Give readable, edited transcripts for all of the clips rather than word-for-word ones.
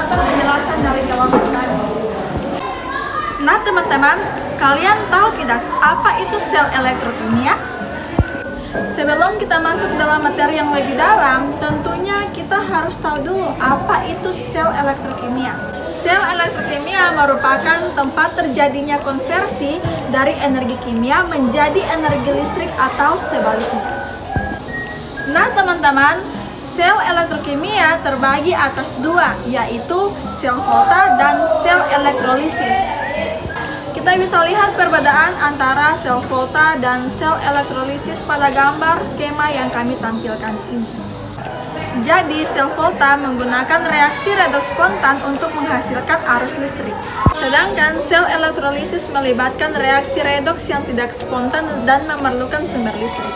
mendengarkan penjelasan dari jawaban kami. Nah teman-teman, kalian tahu tidak apa itu sel elektrokimia? Sebelum kita masuk dalam materi yang lebih dalam, tentunya kita harus tahu dulu apa itu sel elektrokimia. Sel elektrokimia merupakan tempat terjadinya konversi dari energi kimia menjadi energi listrik atau sebaliknya. Nah teman-teman, sel elektrokimia terbagi atas dua, yaitu sel volta dan sel elektrolisis. Kita bisa lihat perbedaan antara sel volta dan sel elektrolisis pada gambar skema yang kami tampilkan ini. Jadi, sel volta menggunakan reaksi redoks spontan untuk menghasilkan arus listrik. Sedangkan sel elektrolisis melibatkan reaksi redoks yang tidak spontan dan memerlukan sumber listrik.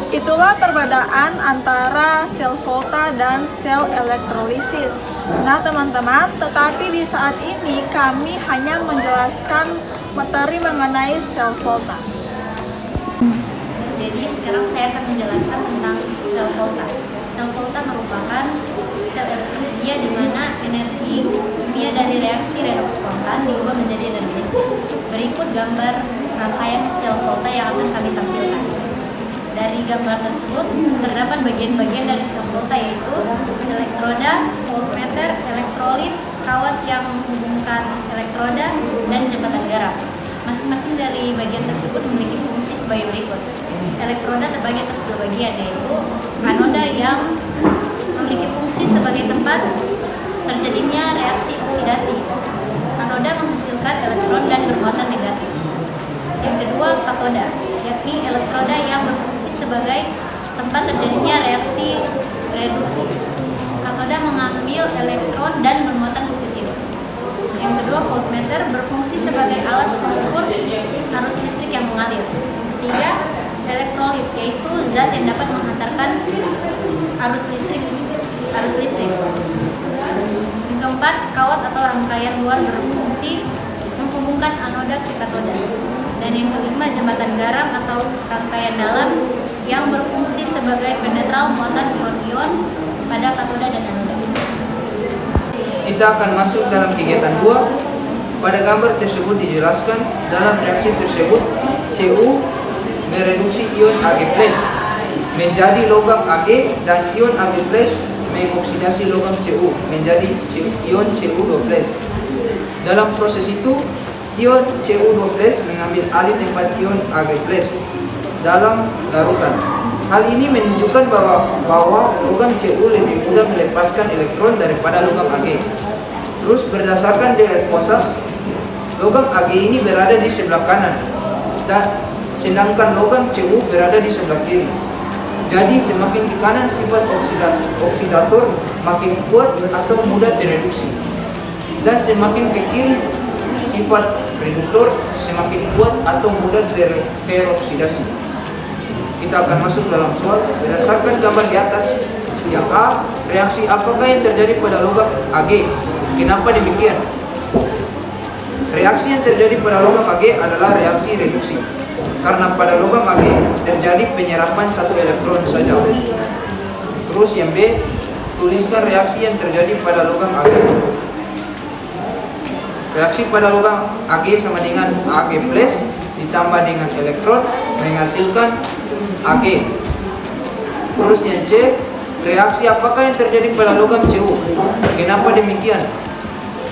Itulah perbedaan antara sel volta dan sel elektrolisis. Nah teman-teman, tetapi di saat ini kami hanya menjelaskan materi mengenai sel volta. Jadi sekarang saya akan menjelaskan tentang sel volta. Sel volta merupakan sel elektrokimia di mana energi kimia dari reaksi redoks spontan diubah menjadi energi listrik. Berikut gambar rangkaian sel volta yang akan kami tampilkan. Dari gambar tersebut terdapat bagian-bagian dari sel volta, yaitu elektroda, voltmeter, elektrolit, kawat yang menghubungkan elektroda, dan jembatan garam. Masing-masing dari bagian tersebut memiliki fungsi sebagai berikut. Elektroda terbagi atas dua bagian, yaitu anoda yang memiliki fungsi sebagai tempat terjadinya reaksi oksidasi. Anoda menghasilkan elektron dan bermuatan negatif. Yang kedua, katoda, yakni elektroda yang berfungsi sebagai tempat terjadinya reaksi reduksi. Katoda mengambil elektron dan bermuatan positif. Yang kedua, voltmeter berfungsi sebagai alat pengukur arus listrik yang mengalir. Tiga, elektrolit, yaitu zat yang dapat menghantarkan arus listrik. Yang keempat, kawat atau rangkaian luar berfungsi menghubungkan anoda ke katoda. Dan yang kelima, jembatan garam atau rangkaian dalam yang berfungsi sebagai penetral muatan ion-ion pada katoda dan anoda. Kita akan masuk dalam kegiatan 2. Pada gambar tersebut dijelaskan dalam reaksi tersebut Cu mereduksi ion Ag+ menjadi logam Ag dan ion Ag+ mengoksidasi logam Cu menjadi ion Cu2+. Dalam proses itu ion Cu2+ mengambil alih tempat ion Ag+ dalam larutan. Hal ini menunjukkan bahwa logam Cu lebih mudah melepaskan elektron daripada logam Ag. Terus berdasarkan deret volta, logam Ag ini berada di sebelah kanan, dan sedangkan logam Cu berada di sebelah kiri. Jadi semakin ke kanan sifat oksidator makin kuat atau mudah tereduksi, dan semakin ke kiri sifat reduktor semakin kuat atau mudah teroksidasi. Kita akan masuk dalam soal berdasarkan gambar di atas. Yang A, reaksi apakah yang terjadi pada logam Ag? Kenapa demikian? Reaksi yang terjadi pada logam Ag adalah reaksi reduksi, karena pada logam Ag terjadi penyerapan satu elektron saja. Terus yang B, tuliskan reaksi yang terjadi pada logam Ag. Reaksi pada logam Ag sama dengan Ag+ ditambah dengan elektron menghasilkan Ag. Terus yang C, reaksi apakah yang terjadi pada logam Cu? Kenapa demikian?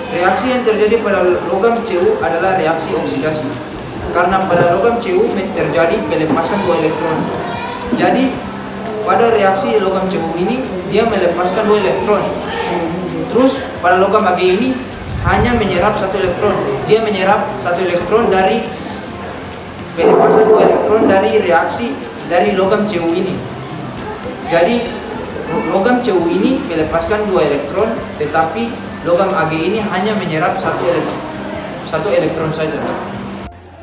Reaksi yang terjadi pada logam Cu adalah reaksi oksidasi, karena pada logam Cu terjadi pelepasan dua elektron. Jadi pada reaksi logam Cu ini dia melepaskan dua elektron. Terus pada logam Ag ini hanya menyerap satu elektron. Dia menyerap satu elektron dari pelepasan dua elektron dari reaksi dari logam Cu ini. Jadi logam Cu ini melepaskan dua elektron, tetapi logam Ag ini hanya menyerap satu elektron saja.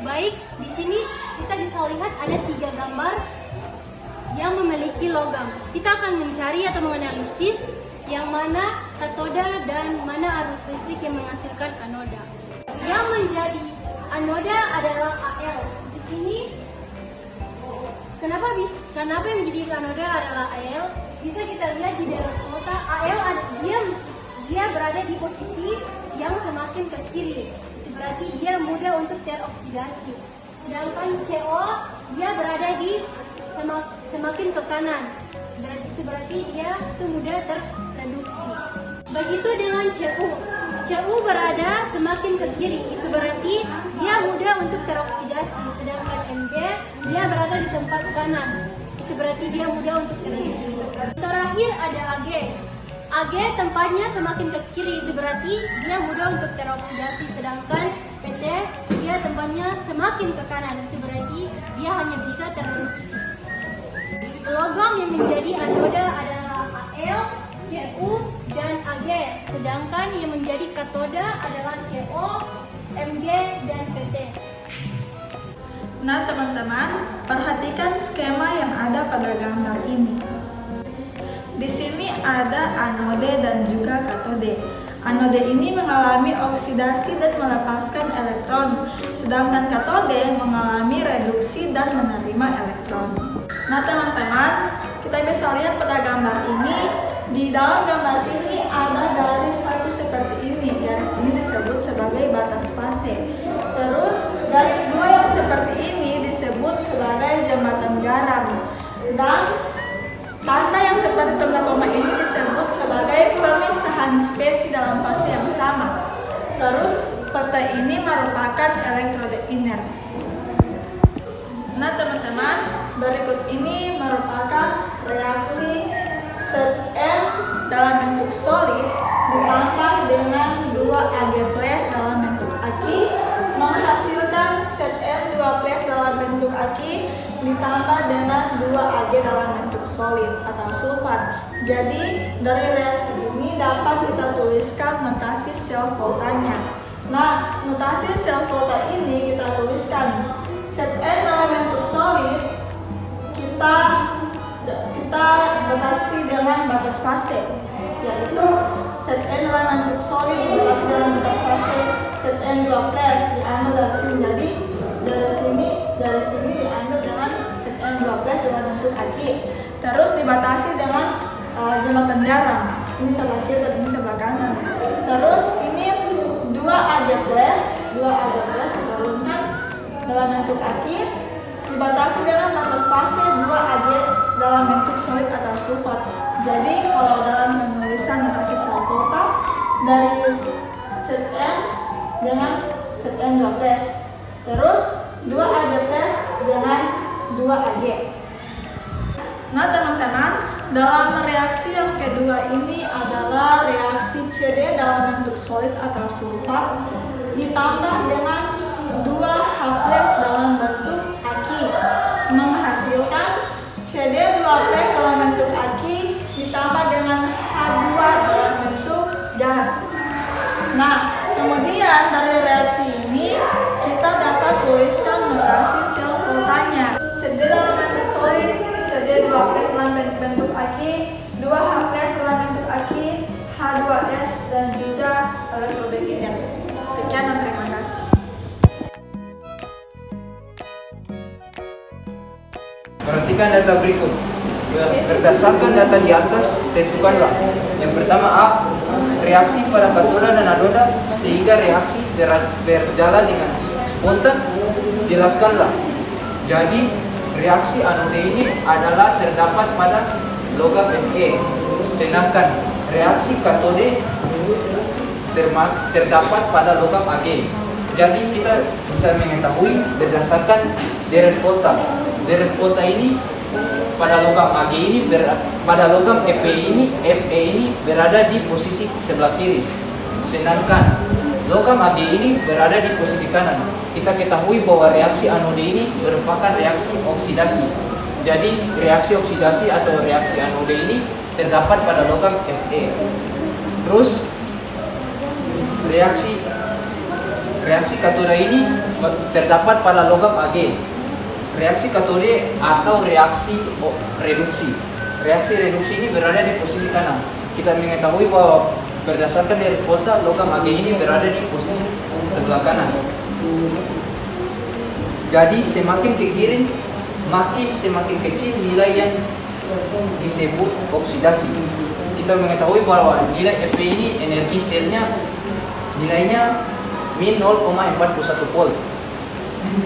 Baik, di sini kita bisa lihat ada 3 gambar yang memiliki logam. Kita akan mencari atau menganalisis yang mana katoda dan mana arus listrik yang menghasilkan anoda. Yang menjadi anoda adalah Al. Di sini kenapa yang menjadi anoda adalah Al? Bisa kita lihat di dalam volta Al dia berada di posisi yang semakin ke kiri. Itu berarti dia mudah untuk teroksidasi. Sedangkan CO dia berada di semakin ke kanan. Itu berarti dia itu mudah terreduksi. Begitu dengan Cu. Cu berada semakin ke kiri. Itu berarti dia mudah untuk teroksidasi. Sedangkan Mg dia berada di tempat kanan. Itu berarti dia mudah untuk terreduksi. Terakhir ada Ag. Ag tempatnya semakin ke kiri, itu berarti dia mudah untuk teroksidasi. Sedangkan PT dia tempatnya semakin ke kanan, itu berarti dia hanya bisa terreduksi. Logam yang menjadi anoda adalah Al, Cu, dan Ag. Sedangkan yang menjadi katoda adalah Co, Mg, dan PT. Nah teman-teman, perhatikan skema yang ada pada gambar ini. Di sini ada anode dan juga katode. Anode ini mengalami oksidasi dan melepaskan elektron, sedangkan katode mengalami reduksi dan menerima elektron. Nah teman-teman, kita bisa lihat pada gambar ini. Di dalam gambar ini ada garis satu seperti ini. Garis ini disebut sebagai batas fase. Terus garis dua yang seperti ini disebut sebagai jembatan garam. Dan tanda yang seperti tanda koma ini disebut sebagai pemisahan spesies dalam fase yang sama. Terus PT ini merupakan elektrode inert. Nah teman-teman, berikut ini merupakan reaksi ZN dalam bentuk solid ditambah dengan 2 Ag+ dalam bentuk Aki menghasilkan ZN2+ dalam bentuk Aki ditambah dengan 2 Ag dalam bentuk solid atau sulfat. Jadi dari reaksi ini dapat kita tuliskan notasi sel voltanya. Nah, notasi sel volta ini kita tuliskan Zn dalam bentuk solid kita batasi dengan batas fase, yaitu Zn dalam bentuk solid dibatasi dengan batas fase Zn2+ diambil dari sini. Jadi dari sini diambil dengan Zn2+ dalam bentuk Ag. Terus dibatasi dengan jembatan garam. Ini sebelah kiri dan ini sebelah kanan. Terus ini 2 Ag+ diturunkan dalam bentuk Ag dibatasi dengan batas fase 2 Ag dalam bentuk solid atau sulfat. Jadi kalau dalam penulisan notasi sel volta dari Zn dengan Zn2+, terus 2 Ag+ dengan 2 Ag. Nah teman-teman, dalam reaksi yang kedua ini adalah reaksi CD dalam bentuk solid atau sulfat ditambah dengan 2H+ dalam bentuk Aki menghasilkan CD2+ dalam bentuk Aki ditambah dengan H2 dalam bentuk gas. Nah, kemudian dari reaksi ini kita dapat tuliskan notasi sel voltanya. CD dalam bentuk solid, CD2+ dalam bentuk Aki, 2H+ dalam bentuk Aki, H2S dan juga elektrode inert. Sekian dan terima kasih. Perhatikan data berikut. Berdasarkan data di atas, tentukanlah. Yang pertama A, reaksi pada katoda dan anoda sehingga reaksi berjalan dengan spontan. Jelaskanlah. Jadi reaksi anode ini adalah terdapat pada logam Fe, sedangkan reaksi katode terdapat pada logam Ag. Jadi kita bisa mengetahui berdasarkan deret volta. Deret volta ini pada logam Ag ini pada logam Fe ini berada di posisi sebelah kiri, sedangkan logam Ag ini berada di posisi kanan. Kita ketahui bahwa reaksi anode ini merupakan reaksi oksidasi. Jadi reaksi oksidasi atau reaksi anode ini terdapat pada logam Fe. Terus reaksi katoda ini terdapat pada logam Ag. Reaksi katode atau reaksi reduksi. Reaksi reduksi ini berada di posisi kanan. Kita mengetahui bahwa berdasarkan dari volta logam Ag ini berada di posisi sebelah kanan. Jadi semakin ke kiri semakin kecil nilai yang disebut oksidasi. kita mengetahui bahwa nilai Fe ini energi selnya nilainya min 0,41 volt.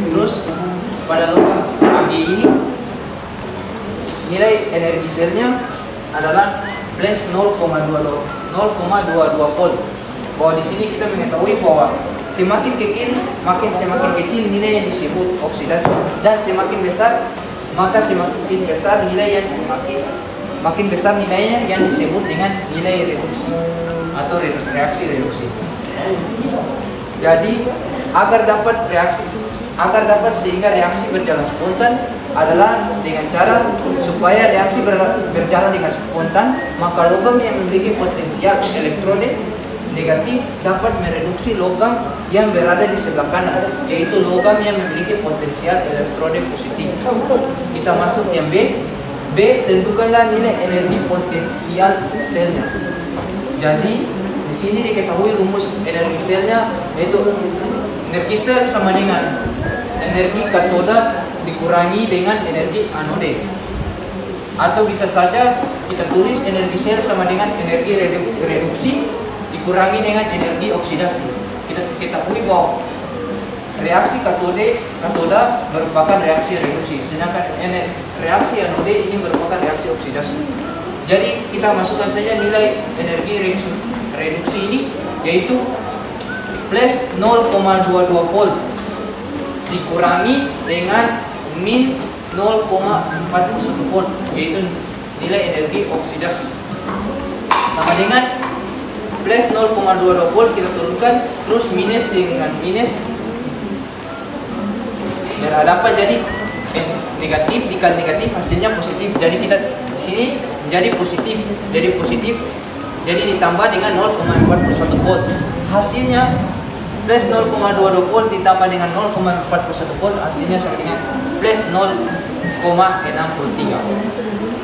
Terus pada logam Ag ini nilai energi selnya adalah plus 0,22 volt. Bahwa di sini kita mengetahui bahwa semakin kecil nilai yang disebut oksidasi, dan semakin besar nilai yang makin besar nilainya yang disebut dengan nilai reduksi atau reaksi reduksi. Jadi agar dapat sehingga reaksi berjalan spontan adalah dengan cara supaya reaksi berjalan dengan spontan, maka logam yang memiliki potensial elektronik negatif dapat mereduksi logam yang berada di sebelah kanan, yaitu logam yang memiliki potensial elektronik positif. Kita masuk yang B. B, tentukanlah nilai energi potensial selnya. Jadi di sini diketahui rumus energi selnya, yaitu energi sel sama dengan energi katoda dikurangi dengan energi anode. Atau bisa saja kita tulis energi sel sama dengan energi reduksi dikurangi dengan energi oksidasi. Kita ketahui bahwa reaksi katoda merupakan reaksi reduksi, sedangkan reaksi anode ini merupakan reaksi oksidasi. Jadi kita masukkan saja nilai energi reduksi ini, yaitu plus 0,22 volt dikurangi dengan min 0,41 volt, yaitu nilai energi oksidasi, sama dengan plus 0,22 volt kita turunkan, terus minus dengan minus berhadapan, jadi negatif dikali negatif hasilnya positif. Jadi kita di sini jadi positif, jadi ditambah dengan 0,41 volt, hasilnya plus 0,22 volt ditambah dengan 0,41 volt, hasilnya sama dengan plus 0,63.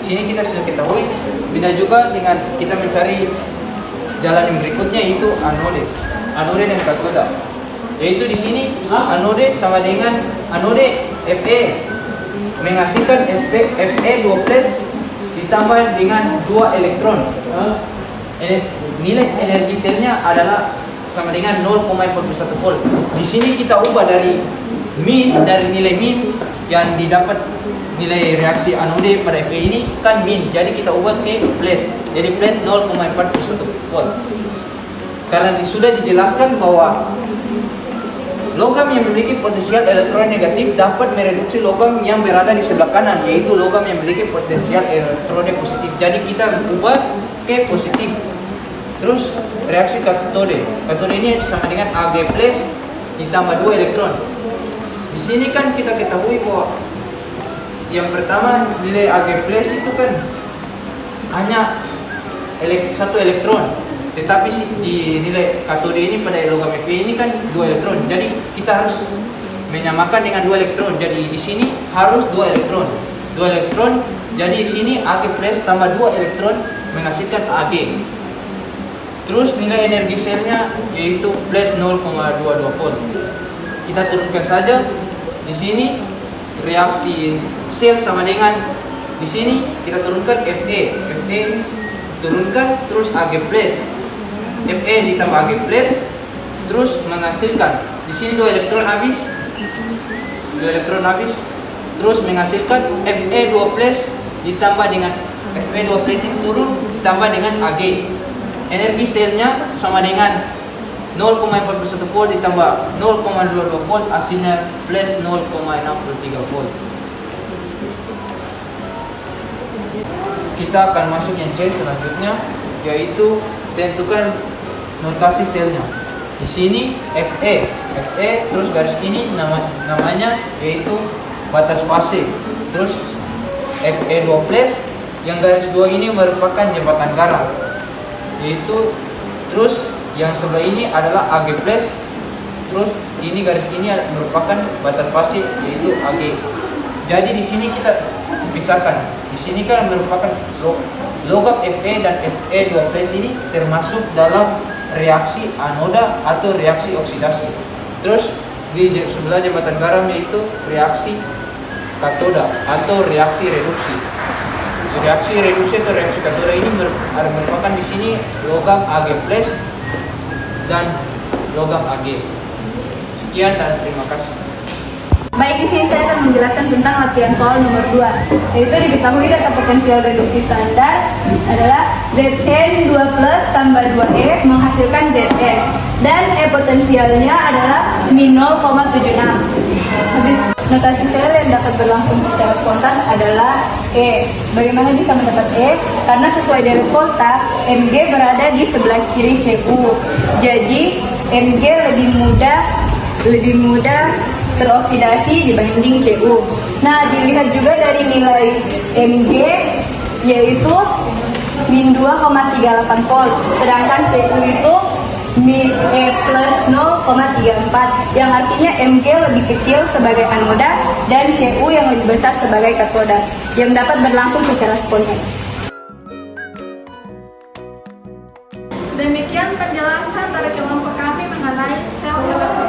Sini kita sudah ketahui. Bisa juga dengan kita mencari jalan yang berikutnya, yaitu anode dan katoda. Yaitu di sini anode sama dengan anode Fe menghasilkan Fe2+ ditambah dengan 2 elektron. Nilai energi selnya adalah sama dengan 0,41 volt. Di sini kita ubah dari nilai min yang didapat nilai reaksi anode pada Fe ini kan min, jadi kita ubah ke plus, jadi plus 0,41 volt. Karena sudah dijelaskan bahwa logam yang memiliki potensial elektron negatif dapat mereduksi logam yang berada di sebelah kanan, yaitu logam yang memiliki potensial elektronik positif. Jadi kita ubah ke positif. Terus reaksi katode ini sama dengan Ag+ ditambah 2 elektron. Di sini kan kita ketahui bahwa yang pertama nilai Ag+ itu kan hanya satu elektron, tetapi di nilai katode ini pada logam Fe ini kan 2 elektron. Jadi kita harus menyamakan dengan 2 elektron. Jadi di sini harus 2 elektron. Jadi di sini Ag+ tambah 2 elektron menghasilkan Ag. Terus nilai energi selnya yaitu plus 0,22 volt. Kita turunkan saja. Di sini reaksi sel sama dengan di sini kita turunkan Fe turunkan, terus Ag+. Fe ditambah Ag+, terus menghasilkan di sini 2 elektron habis, terus menghasilkan Fe2+ ditambah dengan Fe2+ ini turun ditambah dengan Ag. Energi selnya sama dengan 0,41 volt ditambah 0,22 volt, hasilnya plus 0,63 volt. Kita akan masuk yang C selanjutnya, yaitu tentukan notasi selnya. Di sini Fe terus garis ini namanya yaitu batas fase. Terus Fe2+ yang garis 2 ini merupakan jembatan garam. Yaitu terus yang sebelah ini adalah Ag+, terus ini garis ini merupakan batas fase yaitu Ag. Jadi di sini kita pisahkan. Di sini kan merupakan logam Fe dan Fe2+ ini termasuk dalam reaksi anoda atau reaksi oksidasi. Terus di sebelah jembatan garam yaitu reaksi katoda atau reaksi reduksi. reaksi reduksi atau reaksi katoda ini merupakan di sini logam Ag+ dan logam Ag. Sekian dan terima kasih. Baik, di sini saya akan menjelaskan tentang latihan soal nomor 2, yaitu diketahui data potensial reduksi standar adalah Zn 2+ tambah 2E menghasilkan Zn, dan E potensialnya adalah min 0,76. Notasi sel yang dapat berlangsung secara spontan adalah E. Bagaimana bisa mendapat E? Karena sesuai dari volta, Mg berada di sebelah kiri Cu. Jadi Mg lebih mudah teroksidasi dibanding Cu. Nah, dilihat juga dari nilai Mg yaitu min 2,38 volt, sedangkan Cu itu min E plus 0,34, yang artinya Mg lebih kecil sebagai anoda dan Cu yang lebih besar sebagai katoda, yang dapat berlangsung secara spontan. Demikian penjelasan dari kelompok kami mengenai sel elektronik.